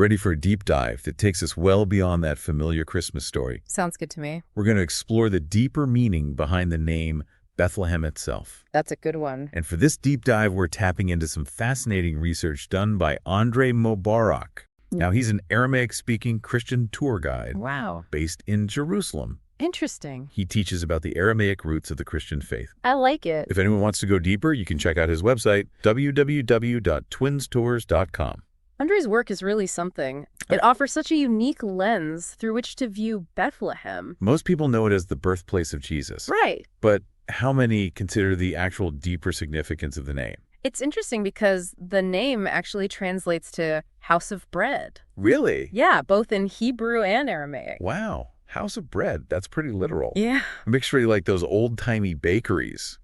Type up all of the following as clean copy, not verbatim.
Ready for a deep dive that takes us well beyond that familiar Christmas story? Sounds good to me. We're going to explore the deeper meaning behind the name Bethlehem itself. That's a good one. And for this deep dive, we're tapping into some fascinating research done by Andre Mobarak. Now, he's an Aramaic-speaking Christian tour guide. Wow. Based in Jerusalem. Interesting. He teaches about the Aramaic roots of the Christian faith. I like it. If anyone wants to go deeper, you can check out his website, www.twinstours.com. Andre's work is really something. It offers such a unique lens through which to view Bethlehem. Most people know it as the birthplace of Jesus. Right. But how many consider the actual deeper significance of the name? It's interesting because the name actually translates to house of bread. Really? Yeah, both in Hebrew and Aramaic. Wow. House of bread. That's pretty literal. Yeah. I'm picturing like those old-timey bakeries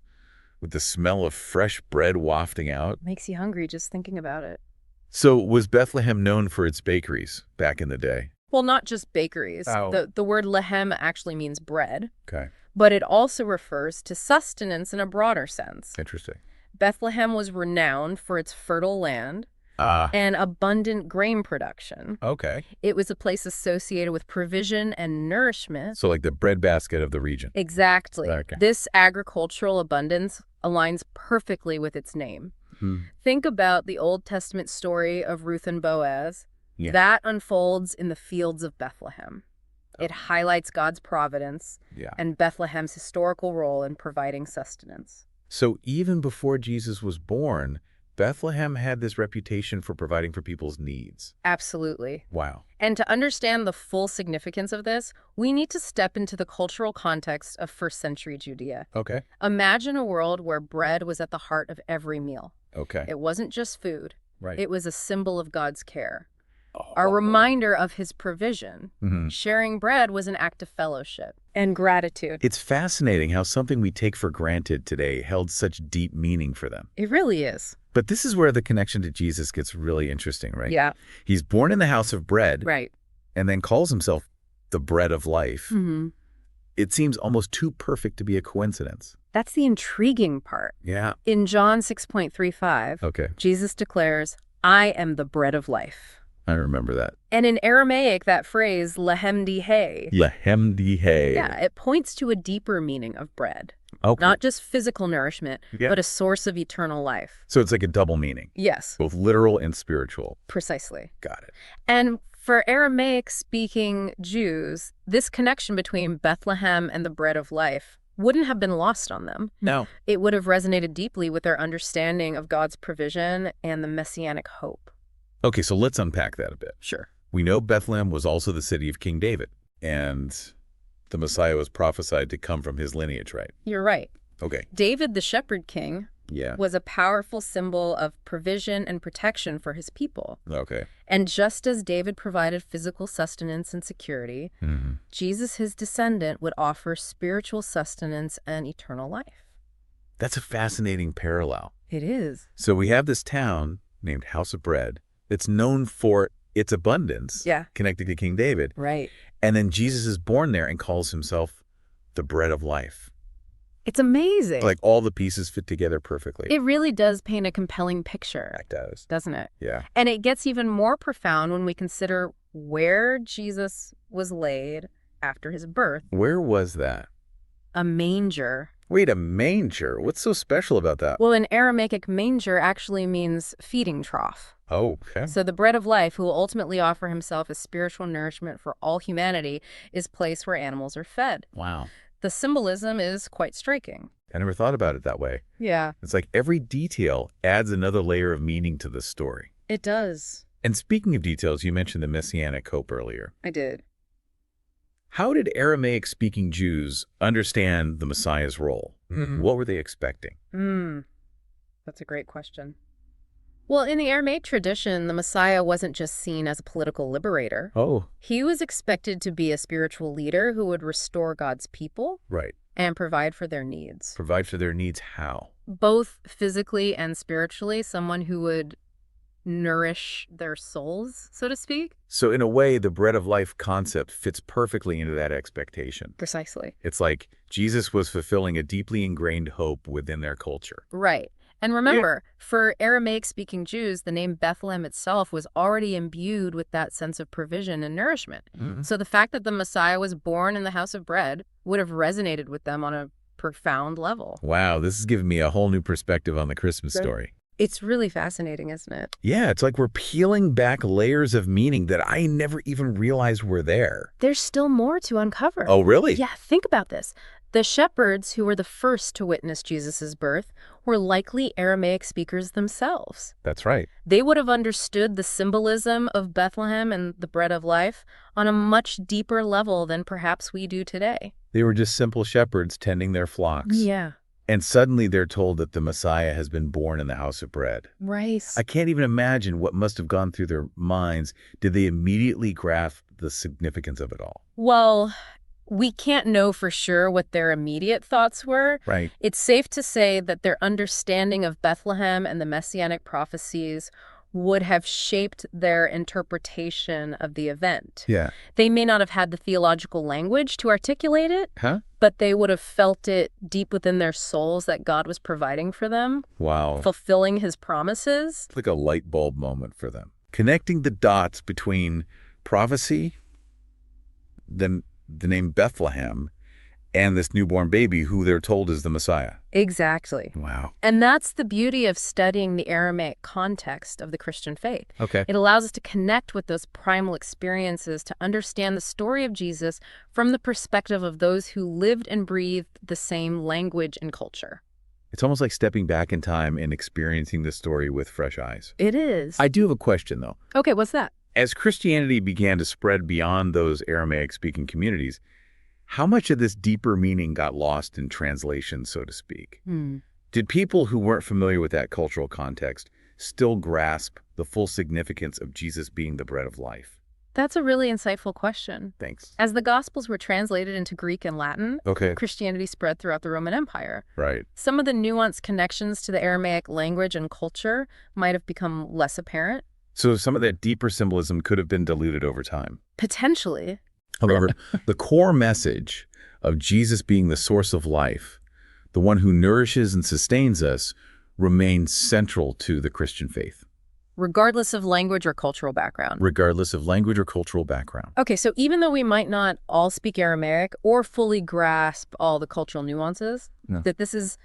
with the smell of fresh bread wafting out. Makes you hungry just thinking about it. So was Bethlehem known for its bakeries back in the day? Well, not just bakeries. Oh. The word lehem actually means bread. Okay. But it also refers to sustenance in a broader sense. Interesting. Bethlehem was renowned for its fertile land and abundant grain production. Okay. It was a place associated with provision and nourishment. So like the breadbasket of the region. Exactly. Okay. This agricultural abundance aligns perfectly with its name. Think about the Old Testament story of Ruth and Boaz. Yeah. That unfolds in the fields of Bethlehem. It highlights God's providence and Bethlehem's historical role in providing sustenance. So even before Jesus was born, Bethlehem had this reputation for providing for people's needs. Absolutely. Wow. And to understand the full significance of this, we need to step into the cultural context of first century Judea. Okay. Imagine a world where bread was at the heart of every meal. Okay. It wasn't just food. Right. It was a symbol of God's care. A reminder of his provision. Sharing bread was an act of fellowship and gratitude. It's fascinating how something we take for granted today held such deep meaning for them. It really is. But this is where the connection to Jesus gets really interesting, right? Yeah. He's born in the house of bread. Right. And then calls himself the bread of life. It seems almost too perfect to be a coincidence. That's the intriguing part. Yeah. In John 6.35, Okay. Jesus declares, "I am the bread of life." I remember that. And in Aramaic, that phrase, lehem dihei, Lehem dihei. yeah, it points to a deeper meaning of bread. Okay. Not just physical nourishment, Yeah. but a source of eternal life. So it's like a double meaning, Yes, both literal and spiritual. precisely. Got it. And for Aramaic-speaking Jews, this connection between Bethlehem and the bread of life wouldn't have been lost on them. No. It would have resonated deeply with their understanding of God's provision and the Messianic hope. Okay, so let's unpack that a bit. Sure. We know Bethlehem was also the city of King David, and the Messiah was prophesied to come from his lineage, right? You're right. Okay. David, the shepherd king, Yeah. was a powerful symbol of provision and protection for his people. Okay. And just as David provided physical sustenance and security, Jesus, his descendant, would offer spiritual sustenance and eternal life. That's a fascinating parallel. It is. So we have this town named House of Bread that's known for its abundance, connected to King David. Right. And then Jesus is born there and calls himself the bread of life. It's amazing. Like all the pieces fit together perfectly. It really does paint a compelling picture, That does. doesn't it? Yeah. And it gets even more profound when we consider where Jesus was laid after his birth. Where was that? A manger. Wait, a manger? What's so special about that? Well, in Aramaic, manger actually means feeding trough. Oh, okay. So the bread of life, who will ultimately offer himself as spiritual nourishment for all humanity, is a place where animals are fed. Wow. The symbolism is quite striking. I never thought about it that way. Yeah, It's like every detail adds another layer of meaning to the story. it does. And speaking of details, you mentioned the Messianic hope earlier. I did. How did Aramaic-speaking Jews understand the Messiah's role? What were they expecting? That's a great question. Well, in the Aramaic tradition, the Messiah wasn't just seen as a political liberator. Oh, He was expected to be a spiritual leader who would restore God's people right. and provide for their needs. Provide for their needs how? Both physically and spiritually, someone who would nourish their souls, so to speak. So in a way, the bread of life concept fits perfectly into that expectation. Precisely. It's like Jesus was fulfilling a deeply ingrained hope within their culture. Right. And remember, for Aramaic-speaking Jews, the name Bethlehem itself was already imbued with that sense of provision and nourishment. So the fact that the Messiah was born in the house of bread would have resonated with them on a profound level. Wow, this is giving me a whole new perspective on the Christmas story. It's really fascinating, isn't it? Yeah, it's like we're peeling back layers of meaning that I never even realized were there. There's still more to uncover. Oh, really? Yeah, think about this. The shepherds who were the first to witness Jesus' birth were likely Aramaic speakers themselves. That's right. They would have understood the symbolism of Bethlehem and the bread of life on a much deeper level than perhaps we do today. They were just simple shepherds tending their flocks. Yeah. And suddenly they're told that the Messiah has been born in the house of bread. Right. I can't even imagine what must have gone through their minds. Did they immediately grasp the significance of it all? Well, we can't know for sure what their immediate thoughts were. Right. It's safe to say that their understanding of Bethlehem and the Messianic prophecies would have shaped their interpretation of the event. Yeah. They may not have had the theological language to articulate it, but they would have felt it deep within their souls that God was providing for them. Wow. Fulfilling his promises. It's like a light bulb moment for them. Connecting the dots between prophecy, then the name Bethlehem, and this newborn baby who they're told is the Messiah. Exactly. Wow. And that's the beauty of studying the Aramaic context of the Christian faith. Okay. It allows us to connect with those primal experiences, to understand the story of Jesus from the perspective of those who lived and breathed the same language and culture. It's almost like stepping back in time and experiencing the story with fresh eyes. It is. I do have a question, though. Okay, what's that? As Christianity began to spread beyond those Aramaic-speaking communities, how much of this deeper meaning got lost in translation, so to speak? Did people who weren't familiar with that cultural context still grasp the full significance of Jesus being the bread of life? That's a really insightful question. Thanks. As the Gospels were translated into Greek and Latin, Christianity spread throughout the Roman Empire. Right. Some of the nuanced connections to the Aramaic language and culture might have become less apparent. So some of that deeper symbolism could have been diluted over time. Potentially. However, the core message of Jesus being the source of life, the one who nourishes and sustains us, remains central to the Christian faith. Regardless of language or cultural background. Regardless of language or cultural background. Okay, so even though we might not all speak Aramaic or fully grasp all the cultural nuances, that this is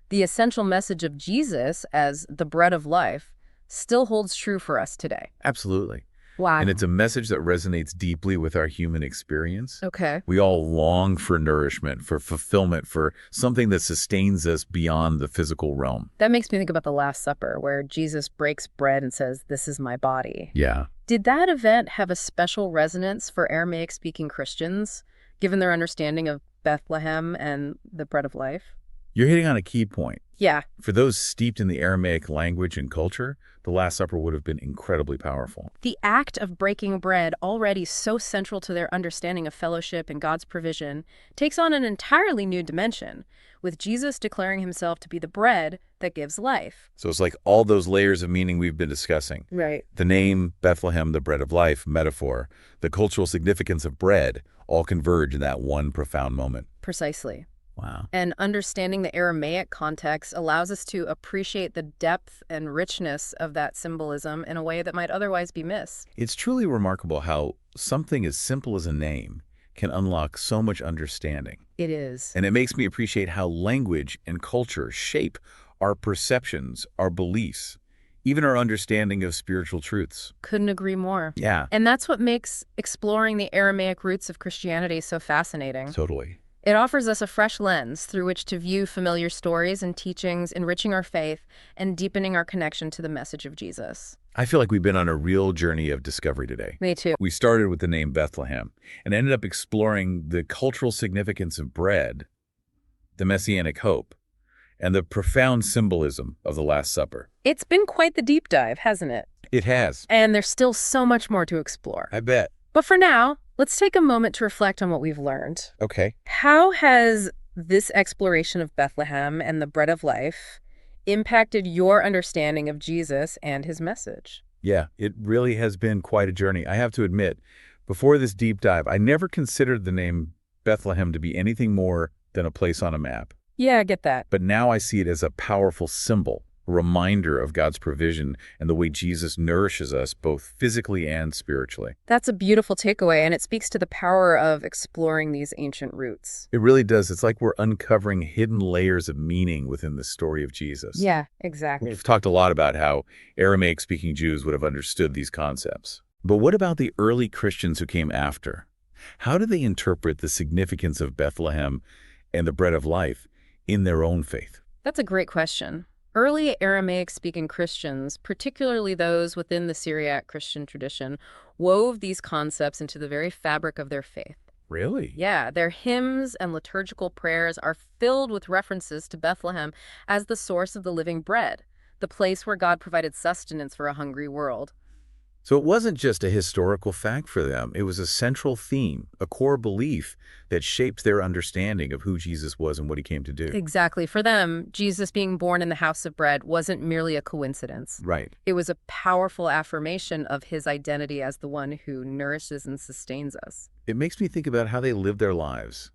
the essential message of Jesus as the bread of life still holds true for us today. Absolutely. Wow. And it's a message that resonates deeply with our human experience. Okay. We all long for nourishment, for fulfillment, for something that sustains us beyond the physical realm. That makes me think about the Last Supper, where Jesus breaks bread and says, "This is my body." Yeah. Did that event have a special resonance for Aramaic-speaking Christians, given their understanding of Bethlehem and the bread of life? You're hitting on a key point. Yeah. For those steeped in the Aramaic language and culture, the Last Supper would have been incredibly powerful. The act of breaking bread, already so central to their understanding of fellowship and God's provision, takes on an entirely new dimension, with Jesus declaring himself to be the bread that gives life. So it's like all those layers of meaning we've been discussing. Right. The name, Bethlehem, the bread of life, metaphor, the cultural significance of bread, all converge in that one profound moment. Precisely. Wow. And understanding the Aramaic context allows us to appreciate the depth and richness of that symbolism in a way that might otherwise be missed. It's truly remarkable how something as simple as a name can unlock so much understanding. It is. And it makes me appreciate how language and culture shape our perceptions, our beliefs, even our understanding of spiritual truths. Couldn't agree more. Yeah. And that's what makes exploring the Aramaic roots of Christianity so fascinating. Totally. It offers us a fresh lens through which to view familiar stories and teachings, enriching our faith and deepening our connection to the message of Jesus. I feel like we've been on a real journey of discovery today. Me too. We started with the name Bethlehem and ended up exploring the cultural significance of bread, the Messianic hope, and the profound symbolism of the Last Supper. It's been quite the deep dive, hasn't it? It has. And there's still so much more to explore. I bet. But for now, let's take a moment to reflect on what we've learned. Okay. How has this exploration of Bethlehem and the bread of life impacted your understanding of Jesus and his message? Yeah, it really has been quite a journey. I have to admit, before this deep dive, I never considered the name Bethlehem to be anything more than a place on a map. Yeah, I get that. But now I see it as a powerful symbol a reminder of God's provision and the way Jesus nourishes us both physically and spiritually. That's a beautiful takeaway, and it speaks to the power of exploring these ancient roots. It really does. It's like we're uncovering hidden layers of meaning within the story of Jesus. Yeah, exactly. We've talked a lot about how Aramaic-speaking Jews would have understood these concepts. But what about the early Christians who came after? How do they interpret the significance of Bethlehem and the bread of life in their own faith? That's a great question. Early Aramaic-speaking Christians, particularly those within the Syriac Christian tradition, wove these concepts into the very fabric of their faith. Really? Yeah, their hymns and liturgical prayers are filled with references to Bethlehem as the source of the living bread, the place where God provided sustenance for a hungry world. So it wasn't just a historical fact for them. It was a central theme, a core belief that shaped their understanding of who Jesus was and what he came to do. Exactly. For them, Jesus being born in the house of bread wasn't merely a coincidence. Right. It was a powerful affirmation of his identity as the one who nourishes and sustains us. It makes me think about how they lived their lives.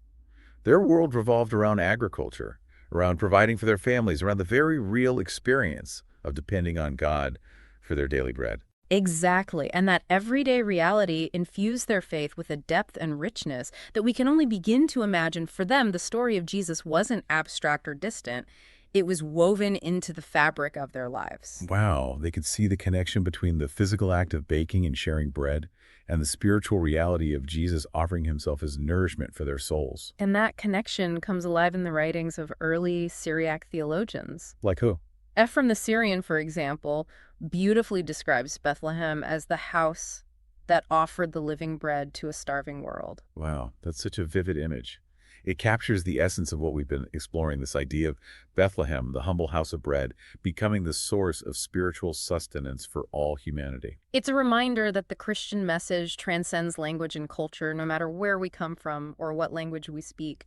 Their world revolved around agriculture, around providing for their families, around the very real experience of depending on God for their daily bread. Exactly, and that everyday reality infused their faith with a depth and richness that we can only begin to imagine. For them, the story of Jesus wasn't abstract or distant. It was woven into the fabric of their lives. Wow, they could see the connection between the physical act of baking and sharing bread and the spiritual reality of Jesus offering himself as nourishment for their souls. And that connection comes alive in the writings of early Syriac theologians. Like who? Ephraim the Syrian, for example, beautifully describes Bethlehem as the house that offered the living bread to a starving world. Wow, that's such a vivid image. It captures the essence of what we've been exploring, this idea of Bethlehem, the humble house of bread, becoming the source of spiritual sustenance for all humanity. It's a reminder that the Christian message transcends language and culture, no matter where we come from or what language we speak.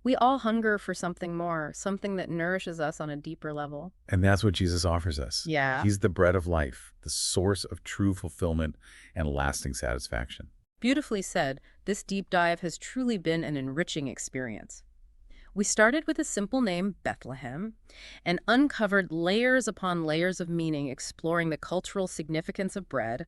We all hunger for something more, something that nourishes us on a deeper level. And that's what Jesus offers us. Yeah. He's the bread of life, the source of true fulfillment and lasting satisfaction. Beautifully said. This deep dive has truly been an enriching experience. We started with a simple name, Bethlehem, and uncovered layers upon layers of meaning, exploring the cultural significance of bread,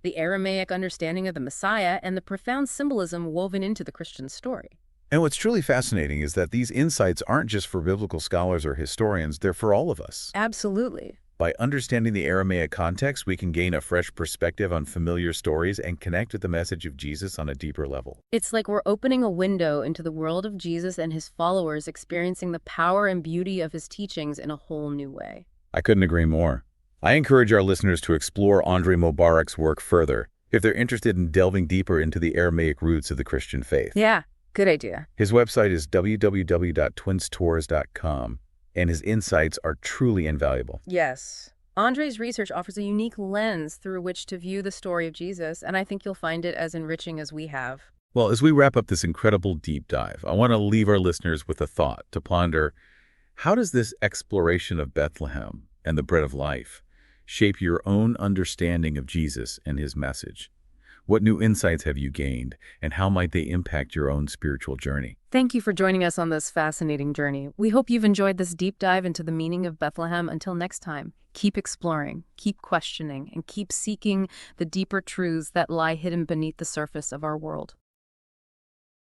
the Aramaic understanding of the Messiah, and the profound symbolism woven into the Christian story. And what's truly fascinating is that these insights aren't just for biblical scholars or historians, they're for all of us. Absolutely. By understanding the Aramaic context, we can gain a fresh perspective on familiar stories and connect with the message of Jesus on a deeper level. It's like we're opening a window into the world of Jesus and his followers, experiencing the power and beauty of his teachings in a whole new way. I couldn't agree more. I encourage our listeners to explore Andrei Mubarak's work further if they're interested in delving deeper into the Aramaic roots of the Christian faith. Yeah, good idea. His website is www.twinstours.com, and his insights are truly invaluable. Yes. Andrei's research offers a unique lens through which to view the story of Jesus, and I think you'll find it as enriching as we have. Well, as we wrap up this incredible deep dive, I want to leave our listeners with a thought to ponder: how does this exploration of Bethlehem and the bread of life shape your own understanding of Jesus and his message? What new insights have you gained, and how might they impact your own spiritual journey? Thank you for joining us on this fascinating journey. We hope you've enjoyed this deep dive into the meaning of Bethlehem. Until next time, keep exploring, keep questioning, and keep seeking the deeper truths that lie hidden beneath the surface of our world.